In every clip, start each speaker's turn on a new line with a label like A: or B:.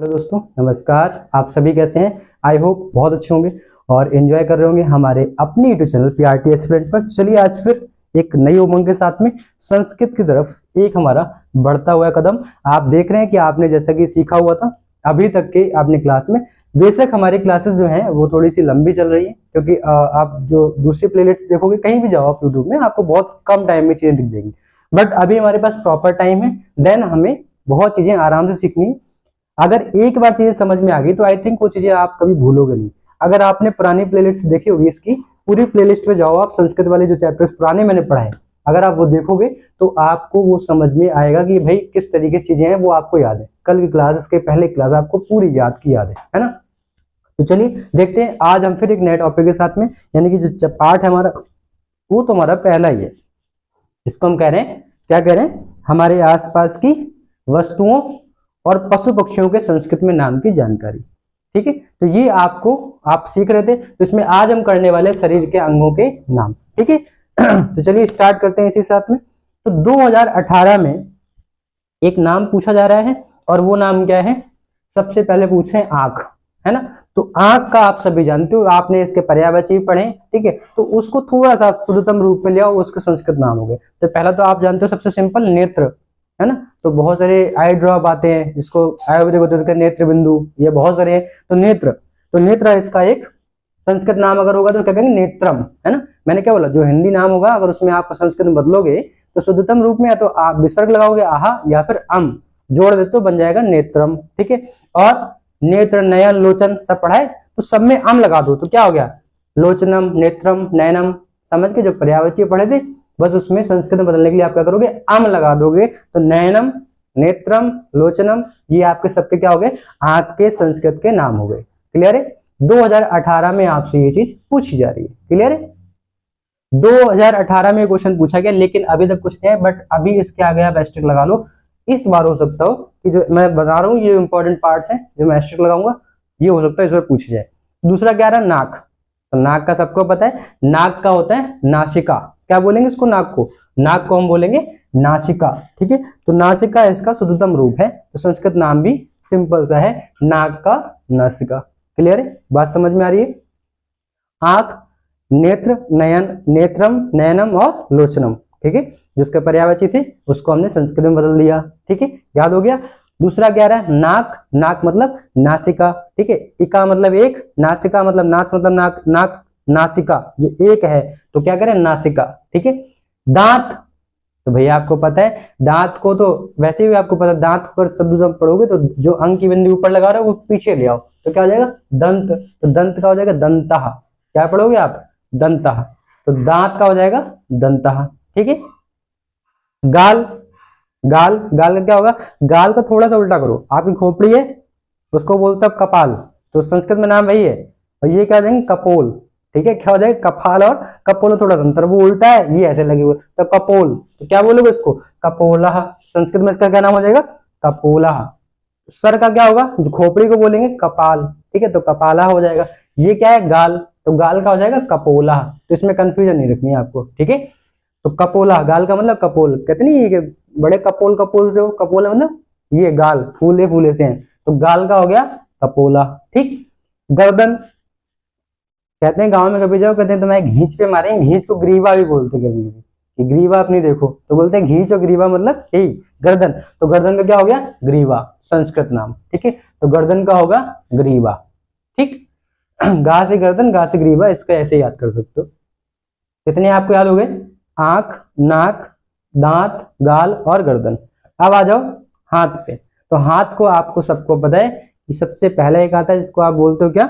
A: Hello दोस्तों, नमस्कार। आप सभी कैसे हैं? आई होप बहुत अच्छे होंगे और एंजॉय कर रहे होंगे हमारे अपनी यूट्यूब चैनल पीआरटी एस्पिरेंट पर। चलिए आज फिर एक नई उमंग के साथ में संस्कृत की तरफ एक हमारा बढ़ता हुआ कदम। आप देख रहे हैं कि आपने जैसा कि सीखा हुआ था अभी तक के आपने क्लास में। बेशक हमारी क्लासेस जो हैं वो थोड़ी सी लंबी चल रही है क्योंकि आप जो दूसरी प्लेलिस्ट देखोगे, कहीं भी जाओ आप यूट्यूब में, आपको बहुत कम टाइम में चीजें दिख जाएंगी। बट अभी हमारे पास प्रॉपर टाइम है, देन हमें बहुत चीजें आराम से सीखनी है। अगर एक बार चीजें समझ में आ गई तो आई थिंक वो चीजें आप कभी भूलोगे नहीं। अगर आपने पुरानी प्लेलिस्ट देखी होगी, इसकी पूरी प्लेलिस्ट में जाओ आप, संस्कृत वाले जो चैप्टर्स पुराने मैंने पढ़ाए, अगर आप वो देखोगे तो आपको वो समझ में आएगा कि भाई किस तरीके से चीजें हैं, वो आपको याद है। कल की क्लास, इसके पहले क्लास आपको पूरी याद की याद है ना। तो चलिए देखते हैं आज हम फिर एक नए टॉपिक के साथ में, यानी कि जो पार्ट है हमारा वो तो हमारा पहला ही है। इसको हम कह रहे हैं, क्या कह रहे हैं, हमारे आसपास की वस्तुओं और पशु पक्षियों के संस्कृत में नाम की जानकारी। ठीक है, तो ये आपको आप सीख रहे थे, तो इसमें आज हम करने वाले शरीर के अंगों के नाम। ठीक है तो चलिए स्टार्ट करते हैं इसी साथ में। तो 2018 में एक नाम पूछा जा रहा है और वो नाम क्या है? सबसे पहले पूछे आंख, है ना। तो आंख का आप सभी जानते हो, आपने इसके पर्यायवाची पढ़े। ठीक है, तो उसको थोड़ा सा शुद्धतम रूप में ले आओ, उसके संस्कृत नाम हो गए। तो पहला तो आप जानते हो सबसे सिंपल नेत्र, है ना। तो बहुत सारे आई ड्रॉप आते हैं जिसको आयुर्वेदिक होते हैं, नेत्र बिंदु, ये बहुत सारे हैं। तो नेत्र इसका एक संस्कृत नाम अगर होगा तो क्या कहेंगे? नेत्रम, है ना। मैंने क्या बोला, जो हिंदी नाम होगा अगर उसमें आप संस्कृत में बदलोगे तो शुद्धतम रूप में या तो आप विसर्ग लगाओगे आहा, या फिर अम जोड़ देते तो बन जाएगा नेत्रम। ठीक है, और नेत्र, नयन, लोचन सब पढ़ा है, तो सब में अम लगा दो तो क्या हो गया? लोचनम, नेत्रम, नयनम। समझ के जो पर्यायवाची पढ़े थे, बस उसमें संस्कृत में बदलने के लिए आप क्या करोगे? अम लगा दोगे, तो नयनम, नेत्रम, लोचनम, ये आपके सबके क्या हो गए? आंख के संस्कृत के नाम हो गए। क्लियर है? 2018 में आपसे ये चीज पूछी जा रही है। क्लियर है? 2018 में क्वेश्चन पूछा गया, लेकिन अभी तक कुछ नहीं है। बट अभी इसके आगे आप एस्टेरिक लगा लो। इस बार हो सकता हो कि जो मैं बता रहा हूँ ये इंपॉर्टेंट पार्ट्स हैं, जो मैं एस्टेरिक लगाऊंगा, ये हो सकता है इस बार पूछी जाए। दूसरा क्या रहा? नाक। तो नाक का सबको पता है, नाक का होता है नासिका। क्या बोलेंगे इसको? नाक को, नाक को हम बोलेंगे नासिका। ठीक है, तो नासिका इसका शुद्धतम रूप है, तो संस्कृत नाम भी सिंपल सा है, नाक का नासिका। क्लियर है? बात समझ में आ रही है? आंख, नेत्र, नयन, नेत्रम, नयनम और लोचनम। ठीक है, जिसके पर्यायवाची थे उसको हमने संस्कृत में बदल दिया। ठीक है, याद हो गया। दूसरा क्या रहा? नाक। नाक मतलब नासिका। ठीक है, इका मतलब एक, नासिका मतलब नास मतलब नाक, नाक नासिका जो एक है, तो क्या करें? नासिका। ठीक है, दांत। तो भैया आपको पता है दांत को, तो वैसे भी आपको पता है, दांत को अगर शब्द पढ़ोगे तो जो अंक की बिंदु ऊपर लगा रहे हो वो पीछे ले आओ, तो क्या हो जाएगा? दंत। तो दंत का हो जाएगा दंतः। क्या पढ़ोगे आप? दंतः। तो दांत का हो जाएगा दंतः। ठीक है, गाल। गाल, गाल का क्या होगा? गाल का थोड़ा सा उल्टा करो, आपकी खोपड़ी है उसको बोलते हैं कपाल, तो संस्कृत में नाम वही है, और ये क्या देंगे? कपोल। ठीक है, क्या हो जाएगा? कपाल और कपोल में थोड़ा सा अंतर, वो उल्टा है, ये ऐसे लगे हुए, तो कपोल। तो क्या बोलोगे इसको? कपोलः। संस्कृत में इसका क्या नाम हो जाएगा? कपोलः। सर का क्या होगा? जो खोपड़ी को बोलेंगे कपाल। ठीक है, तो कपाला हो जाएगा। ये क्या है? गाल, तो गाल का हो जाएगा कपोला। तो इसमें कंफ्यूजन नहीं रखनी है आपको। ठीक है, तो कपोला, गाल का मतलब कपोल। कहते नहीं कि बड़े कपोल, कपोल से हो, कपोल मतलब ये गाल फूले फूले से हैं, तो गाल का हो गया कपोला। ठीक, गर्दन। कहते हैं गांव में कभी जाओ, कहते हैं तुम्हें घींच पे मारेंगे, घींच को ग्रीवा भी बोलते कभी कभी, कि ग्रीवा अपनी देखो, तो बोलते हैं घींच और ग्रीवा मतलब यही गर्दन। तो गर्दन का क्या हो गया? ग्रीवा, संस्कृत नाम। ठीक है, तो गर्दन का होगा ग्रीवा। ठीक, गा से गर्दन, गा से ग्रीवा, इसका ऐसे याद कर सकते हो। कितने आपको याद हो गए? आंख, नाक, दांत, गाल और गर्दन। अब आ जाओ हाथ पे। तो हाथ को आपको सबको पता है कि सबसे पहले एक आता है जिसको आप बोलते हो क्या?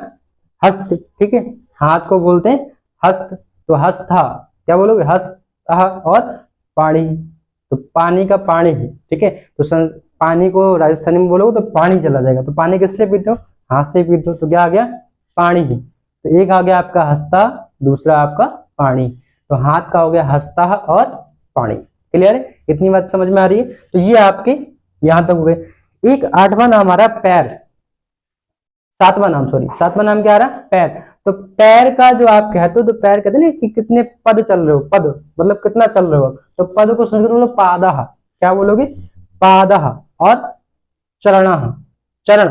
A: हस्त। ठीक है, हाथ को बोलते हैं हस्त। तो हस्था, क्या बोलोगे? हस्त और पाणी, तो पानी का पानी। ठीक है, तो पानी को राजस्थानी में बोलोगे तो पानी चला जाएगा, तो पानी किससे पीते हो? हाथ से पीते हो, तो क्या आ गया? पानी। तो एक आ गया आपका हस्ता, दूसरा आपका पानी, तो हाथ का हो गया हस्ता और पानी। क्लियर है? इतनी बात समझ में आ रही है? तो ये आपके यहां तक हो गए। एक आठवां नाम आ रहा है पैर, सातवां नाम, सॉरी सातवां नाम क्या आ रहा है? पैर। तो पैर का जो आप कहते हो, तो पैर कहते हैं ना कि कितने पद चल रहे हो, पद मतलब कितना चल रहे हो, तो पद को संस्कृत में पादः। क्या बोलोगे? पादः। और चरणः, चरण,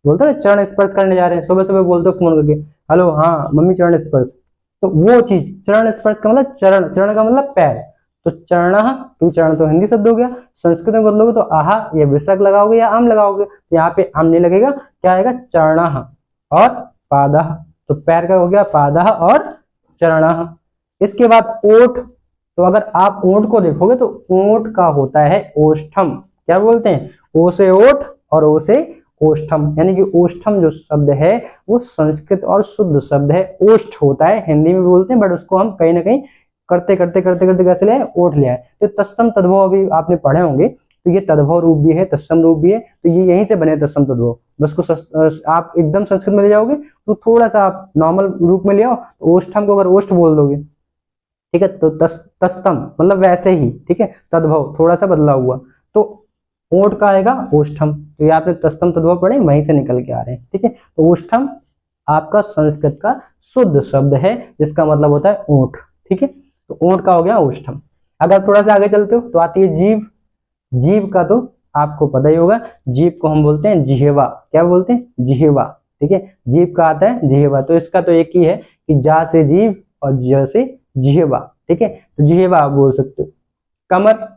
A: बोलते हो ना चरण स्पर्श करने जा रहे हैं, सुबह सुबह बोलते हो फोन करके, हेलो हाँ मम्मी चरण स्पर्श, तो वो चीज चरण स्पर्श का मतलब चरण, चरण का मतलब पैर, तो चरण, तो चरण तो हिंदी शब्द हो गया, संस्कृत में बदलोगे तो आहा ये विसर्ग लगाओगे या आम लगाओगे, तो यहाँ पे आम नहीं लगेगा, क्या आएगा चरण और पाद, तो पैर का हो गया पाद और चरण। इसके बाद ओठ, तो अगर आप ओठ को देखोगे तो ओठ का होता है ओष्ठम, क्या बोलते हैं, ओ से ओठ और ओ से ओष्ठम, यानी कि ओष्ठम जो शब्द है वो संस्कृत और शुद्ध शब्द है, ओष्ठ होता है, हिंदी में बोलते हैं, बट उसको हम कहीं ना कहीं करते करते करते करते कैसे ले आए, ओठ ले आए। तो तत्सम तद्भव अभी आपने पढ़े होंगे, तो ये तद्भव रूप भी है, तत्सम रूप भी है, तो ये यहीं से बने तत्सम तद्भव। बस को आप एकदम संस्कृत में ले जाओगे तो थोड़ा सा आप नॉर्मल रूप में ले आओ, तो ओष्ठम को अगर ओष्ठ बोल दोगे, ठीक है, तो तस्तम मतलब वैसे ही, ठीक है, तद्भव थोड़ा सा बदला हुआ, तो ओठ का आएगा ओष्ठम, तो ये आपने तस्तम तद्भव पढ़े, वहीं से निकल के आ रहे हैं, ठीक है। तो ओष्ठम आपका संस्कृत का शुद्ध शब्द है जिसका मतलब होता है ओठ, ठीक है, तो ओठ का हो गया ओष्ठम। अगर थोड़ा सा आगे चलते हो तो आती है जीव, जीव का तो आपको पता ही होगा, जीव को हम बोलते हैं जिह्वा, क्या बोलते हैं जिह्वा, ठीक है, जीव का आता है जिह्वा, तो इसका तो एक ही है कि जा से जीव और ज से जिह्वा, ठीक है, तो जिह्वा आप बोल सकते हो। कमर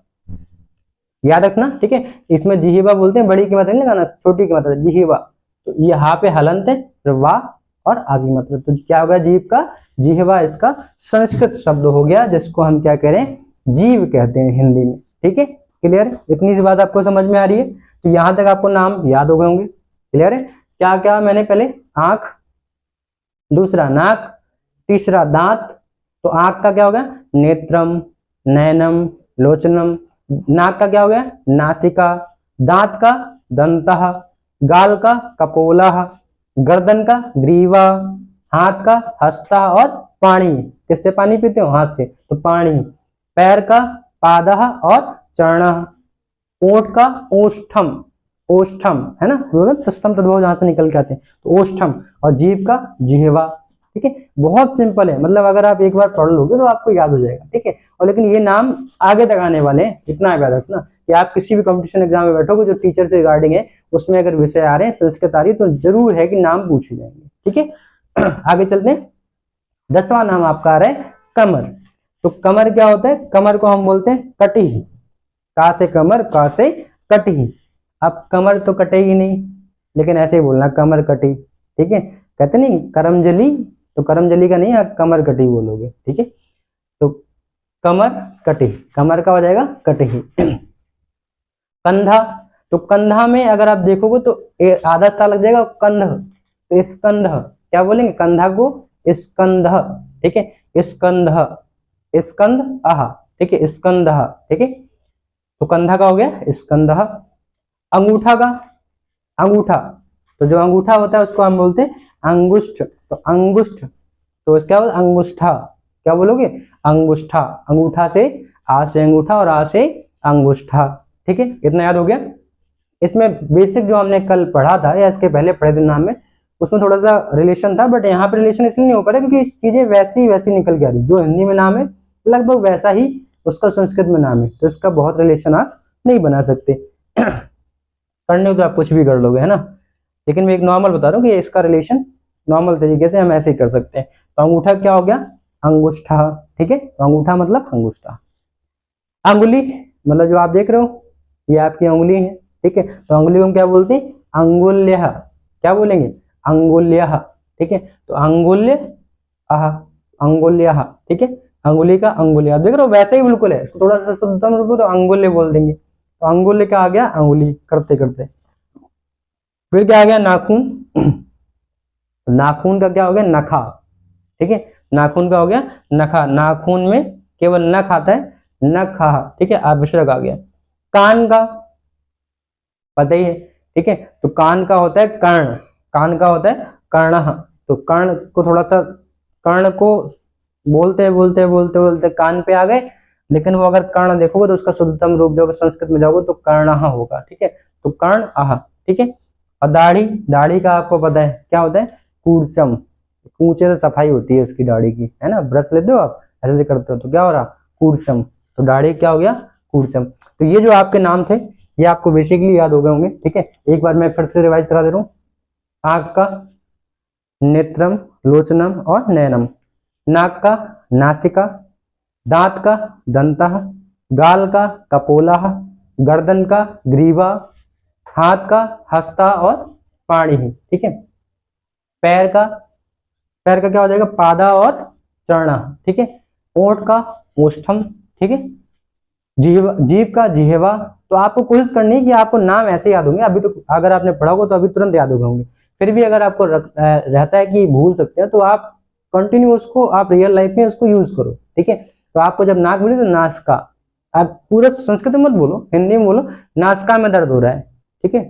A: याद रखना, ठीक है, इसमें जिह्वा बोलते हैं, बड़ी की मात्रा नहीं लगाना, छोटी की मात्रा जिह्वा, तो ये हा पे हलंत है, फिर वाह और आगे मतलब, तो क्या होगा जीव का जिह्वा, इसका संस्कृत शब्द हो गया जिसको हम क्या कह रहे हैं, जीव कहते हैं हिंदी में, ठीक है, क्लियर, इतनी सी बात आपको समझ में आ रही है, तो यहां तक आपको नाम याद हो गए होंगे, क्लियर है। क्या क्या मैंने पहले, आंख, दूसरा नाक, तीसरा दांत, तो आंख का क्या होगा नेत्रम, नयनम, लोचनम, नाक का क्या हो गया नासिका, दांत का दंतः, गाल का कपोलः, गर्दन का ग्रीवा, हाथ का हस्तः और पाणी, किससे पानी पीते हो, हाथ से, तो पाणी, पैर का पादः और चरणः, ओठ का ओष्ठम, ओष्ठम है ना, तस्तम तद्भव जहां से निकल के आते हैं, तो ओष्ठम, और जीभ का जिह्वा, ठीक है, बहुत सिंपल है, मतलब अगर आप एक बार पढ़ लोगे तो आपको याद हो जाएगा, ठीक है, और लेकिन ये नाम आगे तक आने वाले हैं, इतना याद रखना कि आप किसी भी कंपटीशन एग्जाम में बैठोगे जो टीचर से रिगार्डिंग है, उसमें अगर विषय आ रहे हैं, संस्कृत आ रही है, तो जरूर है कि नाम पूछे जाएंगे, ठीक है। आगे चलते हैं, 10वां नाम आपका आ रहा है कमर, तो कमर क्या होता है, कमर को हम बोलते हैं कटिही, का से कमर, का से कटिही, अब कमर तो कटे ही नहीं, लेकिन ऐसे ही बोलना कमर कटी, ठीक है, कहते नहीं करमजली, तो करमजली का नहीं, आप कमर कटी बोलोगे, ठीक है, तो कमर कटी, कमर का हो जाएगा कटी। कंधा, तो कंधा में अगर आप देखोगे तो आधा सा लग जाएगा कंध, तो स्कंध, क्या बोलेंगे कंधा को स्कंध, ठीक है, स्कंध, स्कंध आहा, ठीक है, स्कंध, ठीक है, तो कंधा का हो गया स्कंध। अंगूठा का, अंगूठा, तो जो अंगूठा होता है उसको हम बोलते हैं अंगुष्ठ, तो अंगुष्ठ, तो इसका अंगुष्ठा, क्या बोलोगे अंगुष्ठा, अंगूठा से आ से अंगूठा और आ से अंगुष्ठा, ठीक है, इतना याद हो गया। इसमें बेसिक जो हमने कल पढ़ा था या इसके पहले पढ़े थे नाम में, उसमें थोड़ा सा रिलेशन था, बट यहाँ पे रिलेशन इसलिए नहीं हो पा रहा क्योंकि चीजें वैसी वैसी निकल के आ रही, जो हिंदी में नाम है लगभग वैसा ही उसका संस्कृत में नाम है, तो इसका बहुत रिलेशन आप नहीं बना सकते। करने को तो आप कुछ भी कर लोगे, है ना, लेकिन मैं एक नॉर्मल बता रहा हूँ कि इसका रिलेशन नॉर्मल तरीके से हम ऐसे ही कर सकते हैं। तो अंगूठा क्या हो गया अंगुष्ठा, ठीक है, तो अंगूठा मतलब अंगुष्ठा। अंगुली मतलब जो आप देख रहे हो ये आपकी अंगुली है, ठीक है, तो अंगुली को हम क्या बोलते हैं अंगुल्यः, क्या बोलेंगे अंगुल्यः, ठीक है, तो अंगुल्य आह, अंगुल्यः, ठीक है, अंगुली का अंगुल्य, आप देख रहे हो वैसे ही बिल्कुल है, थोड़ा सा शुद्धतम रूप तो अंगुल्य बोल देंगे, तो अंगुल्य का आ गया अंगुली करते करते। फिर क्या आ गया नाखून, नाखून का क्या हो गया नखा, ठीक है, नाखून का हो गया नखा, नाखून में केवल नख आता है, नखा, ठीक है, विसर्ग आ गया। कान का पता ही है, ठीक है, तो कान का होता है कर्ण, कान का होता है कर्ण, तो कर्ण को थोड़ा सा, कर्ण को बोलते बोलते बोलते बोलते कान पे आ गए, लेकिन वो अगर कर्ण देखोगे तो उसका शुद्धतम रूप जो संस्कृत में जाओगे तो कर्ण होगा, ठीक है, तो कर्ण आह, ठीक है। और दाढ़ी, दाढ़ी का आपको पता है क्या होता है कूर्चम, कूचे से सफाई होती है उसकी दाढ़ी की, है ना, ब्रश लेते हो आप ऐसे से करते हो तो क्या हो रहा कूर्चम, तो दाढ़ी क्या हो गया कूर्चम। तो ये जो आपके नाम थे ये आपको बेसिकली याद हो गए होंगे, ठीक है, एक बार मैं फिर से रिवाइज करा दे रहा हूँ। आंख का नेत्रम, लोचनम और नयनम। नाक का नासिका, दांत का दंतः, गाल का कपोलः, गर्दन का ग्रीवा, हाथ का हस्ता और पाणि। ठीक है। पैर का क्या हो जाएगा, पादा और चरणा। ठीक है। ओठ का ओष्ठम। ठीक है। जीभ का जिह्वा। तो आपको कोशिश करनी है कि आपको नाम ऐसे याद होंगे, अभी तो अगर आपने पढ़ा होगा तो अभी तुरंत याद हो गए होंगे। फिर भी अगर आपको रहता है कि भूल सकते हैं तो आप कंटिन्यू उसको आप रियल लाइफ में उसको यूज करो। ठीक है। तो आपको जब नाक मिले तो नासिका, आप पूरा संस्कृत में मत बोलो, हिंदी में बोलो, नासिका में दर्द हो रहा है। ठीक है।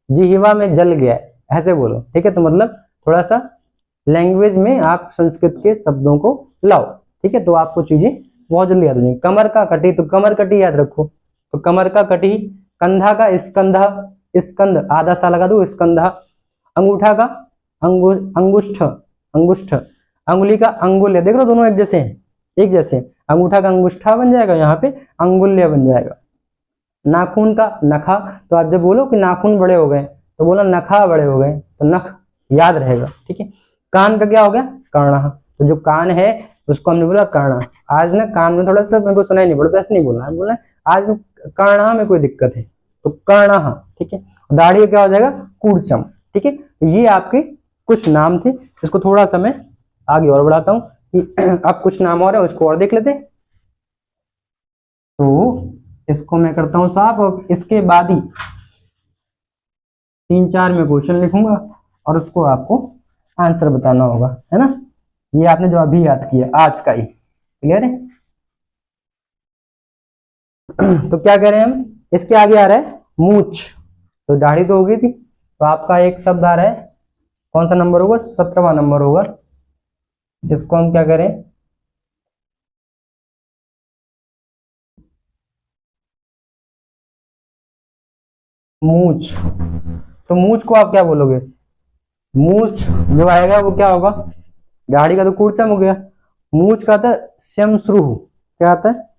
A: जिह्वा में जल गया है, ऐसे बोलो। ठीक है। तो मतलब थोड़ा सा लैंग्वेज में आप संस्कृत के शब्दों को लाओ। ठीक है। तो आपको चीजें बहुत जल्दी याद हो जाएंगी। कमर का कटी, तो कमर कटी याद रखो। तो कमर का कटी। कंधा का स्कंधा, स्कंध आधा सा लगा दो, स्कंधा। अंगूठा का अंगुष्ठ, अंगुष्ठ। अंगुली का अंगुल्य, देख लो दोनों एक जैसे हैं, एक जैसे। अंगूठा का अंगुष्ठा बन जाएगा, यहाँ पे अंगुल्य बन जाएगा। नाखून का नखा, तो आप जब बोलो कि नाखून बड़े हो गए तो बोला नखा बड़े हो गए, तो नख याद रहेगा। ठीक है। कान का क्या हो गया, कर्ण। तो जो कान है उसको हमने बोला कर्ण। आज ना कान में थोड़ा सा मेरे को सुनाई नहीं पड़ता, ऐसे नहीं बोलना है, बोला आज में कर्ण में कोई दिक्कत है तो कर्ण। ठीक है। दाढ़ी का क्या हो जाएगा, कूर्चम। ठीक है। तो ये आपके कुछ नाम थे। इसको थोड़ा सा मैं आगे और बढ़ाता हूँ कि आप कुछ नाम और है उसको और देख लेते। तो इसको मैं करता हूँ साफ, और इसके बाद ही 3-4 में क्वेश्चन लिखूंगा और उसको आपको आंसर बताना होगा, है ना। ये आपने जो अभी याद किया आज का ही, क्लियर है। तो क्या कह रहे हैं हम, इसके आगे आ रहा है मूछ। तो दाढ़ी तो हो गई थी, तो आपका एक शब्द आ रहा है, कौन सा नंबर होगा, 17वां नंबर होगा। इसको हम क्या करें, मूछ। तो मूछ को आप क्या बोलोगे, मूछ जो आएगा वो क्या होगा, दाढ़ी का तो कूर्चम हो गया, मूछ का आता है श्यमश्रु। क्या आता है,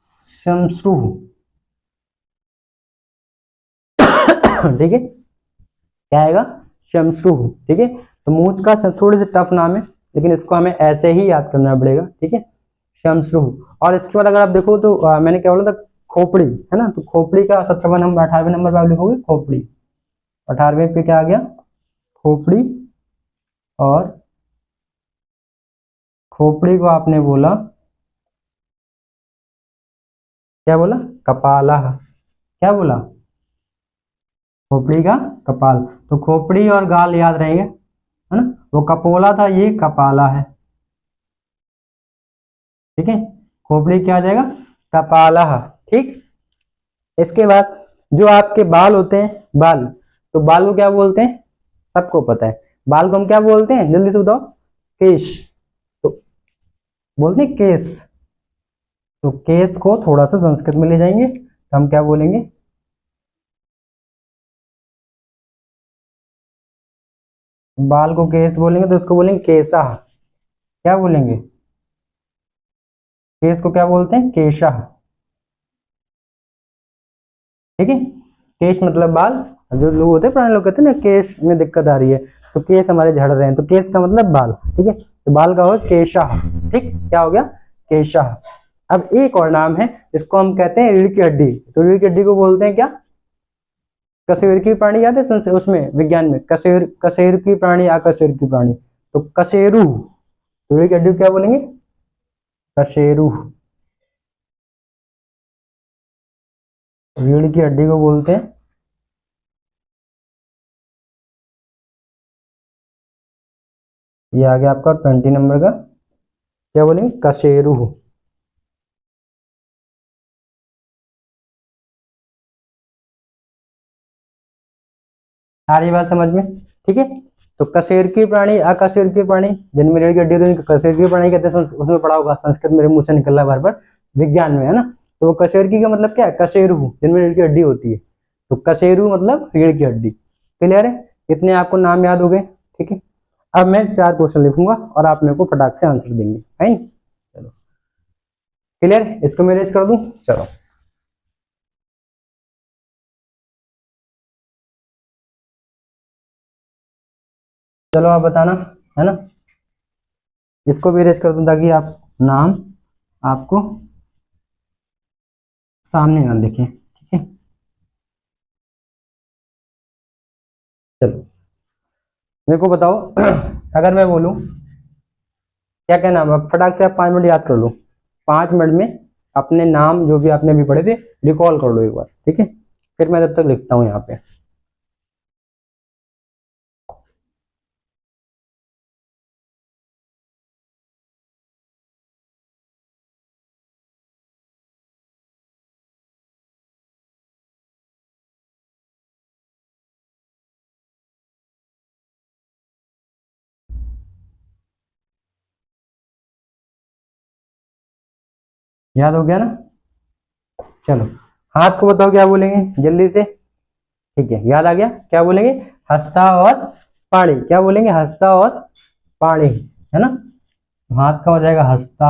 A: श्यमश्रु। ठीक है। क्या आएगा, शमश्रु। ठीक है। तो मूछ का थोड़े से टफ नाम है, लेकिन इसको हमें ऐसे ही याद करना पड़ेगा। ठीक है। शमश्रु। और इसके बाद अगर आप देखो तो मैंने क्या बोला था, खोपड़ी, है ना। तो खोपड़ी का 17वां नंबर, 18वें नंबर पर आप लिखोगे खोपड़ी। 18वें पे क्या आ गया, खोपड़ी। और खोपड़ी को आपने बोला, क्या बोला, कपाला। क्या बोला, खोपड़ी का कपाल। तो खोपड़ी और गाल याद रहेंगे, है ना। वो कपोला था, ये कपाला है। ठीक है। खोपड़ी क्या आ जाएगा, कपाला। ठीक। इसके बाद जो आपके बाल होते हैं, बाल, तो बाल को क्या बोलते हैं, सबको पता है। बाल को हम क्या बोलते हैं, जल्दी से बताओ, केश। तो बोलते हैं केस। तो केस को थोड़ा सा संस्कृत में ले जाएंगे तो हम क्या बोलेंगे, बाल को केस बोलेंगे तो इसको बोलेंगे केसा। क्या बोलेंगे, केस को क्या बोलते हैं, केशा। ठीक है। केश मतलब बाल। जो लोग होते हैं पुराने लोग कहते हैं ना केश में दिक्कत आ रही है, तो केस हमारे झड़ रहे हैं, तो केस का मतलब बाल। ठीक है। तो बाल का होगा केशा। ठीक, क्या हो गया, केशा। अब एक और नाम है, इसको हम कहते हैं रीढ़ की हड्डी। तो रीढ़ की हड्डी को बोलते हैं क्या, कशेर की प्राणी, याद है उसमें विज्ञान में, कशेर की प्राणी, अकशेर की प्राणी। तो कशेरु, रीढ़ की हड्डी को क्या बोलेंगे, कशेरु। रीढ़ की हड्डी को बोलते हैं, ये आ गया आपका 20 नंबर का, क्या बोलेंगे, कशेरु। आ रही बात समझ में। ठीक है। तो कशेर की प्राणी, अकशेर की प्राणी, जिनमें रीढ़ की हड्डी होती है कशेर की प्राणी कहते हैं, उसमें पढ़ा होगा, संस्कृत मेरे मुंह से निकल रहा है बार बार, विज्ञान में, है ना। तो वो कशेर की का मतलब क्या है, कशेरु, जिनमें रीढ़ की हड्डी होती है। तो कशेरु मतलब रीढ़ की हड्डी। क्लियर है, इतने आपको नाम याद हो गए। ठीक है। अब मैं 4 क्वेश्चन लिखूंगा और आप मेरे को फटाक से आंसर देंगे, फाइन। चलो, क्लियर, इसको मैं रेज कर दूं, चलो। चलो आप बताना, है ना। इसको भी इरेज कर दूं ताकि आप नाम आपको सामने ना दिखे, ठीक है। चलो मेरे को बताओ अगर मैं बोलूं क्या क्या नाम है, फटाक से आप 5 मिनट याद कर लो, 5 मिनट में अपने नाम जो भी आपने अभी पढ़े थे रिकॉल कर लो एक बार, ठीक है। फिर मैं तब तक लिखता हूँ यहाँ पे। याद हो गया ना। चलो हाथ को बताओ क्या बोलेंगे जल्दी से। ठीक है, याद आ गया, क्या बोलेंगे, हंसता और पाड़ी। क्या बोलेंगे, हंसता और पाड़ी, है ना। हाथ का हो जाएगा हंसता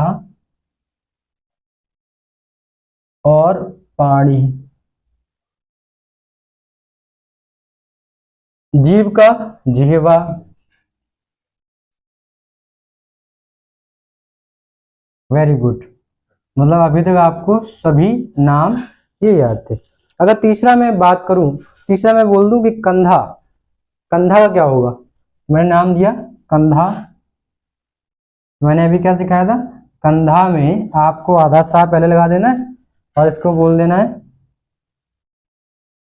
A: और पाड़ी। जीव का जिहवा। वेरी गुड, मतलब अभी तक आपको सभी नाम ये याद थे। अगर तीसरा मैं बात करूं, तीसरा मैं बोल दूं कि कंधा, कंधा का क्या होगा। मैंने नाम दिया कंधा, मैंने अभी क्या सिखाया था, कंधा में आपको आधा सा पहले लगा देना है और इसको बोल देना है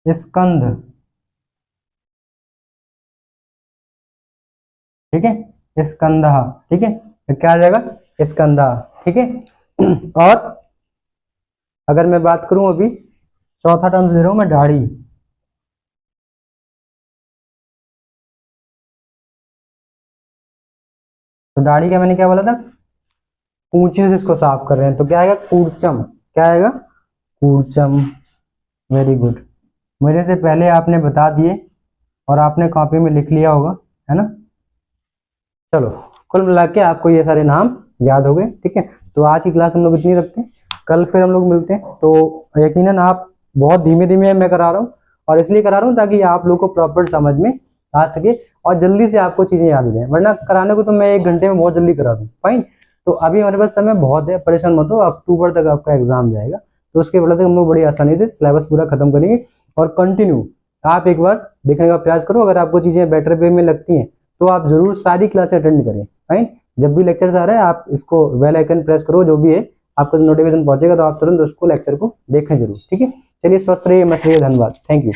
A: स्कंध, ठीक है, स्कंधा, ठीक है। तो क्या आ जाएगा, स्कंधा, ठीक है। और अगर मैं बात करूं अभी, चौथा टर्म दे रहा हूं मैं, दाढ़ी। तो दाढ़ी का मैंने क्या बोला था, पूंछी से इसको साफ कर रहे हैं तो क्या आएगा, कूर्चम। क्या आएगा, कूर्चम। वेरी गुड, मेरे से पहले आपने बता दिए और आपने कॉपी में लिख लिया होगा, है ना। चलो कुल मिला के आपको ये सारे नाम याद हो गए, ठीक है। तो आज की क्लास हम लोग इतनी रखते हैं, कल फिर हम लोग मिलते हैं। तो यकीनन आप, बहुत धीमे धीमे मैं करा रहा हूँ और इसलिए करा रहा हूँ ताकि आप लोग को प्रॉपर समझ में आ सके और जल्दी से आपको चीजें याद हो जाए, वरना कराने को तो मैं 1 घंटे में बहुत जल्दी करा दूँ, फाइन। तो अभी हमारे पास समय बहुत है, परेशान मत हो, अक्टूबर तक आपका एग्जाम जाएगा, तो उसके बाद तक हम लोग बड़ी आसानी से सिलेबस पूरा खत्म करेंगे। और कंटिन्यू आप एक बार देखने का प्रयास करो, अगर आपको चीजें बेटर वे में लगती हैं तो आप जरूर सारी क्लासें अटेंड करें, फाइन। जब भी लेक्चर्स आ रहा है आप इसको बेल आइकन प्रेस करो, जो भी है आपको नोटिफिकेशन पहुंचेगा तो आप तुरंत उसको लेक्चर को देखें जरूर, ठीक है। चलिए स्वस्थ रहिए, मस्त रहिए, धन्यवाद, थैंक यू।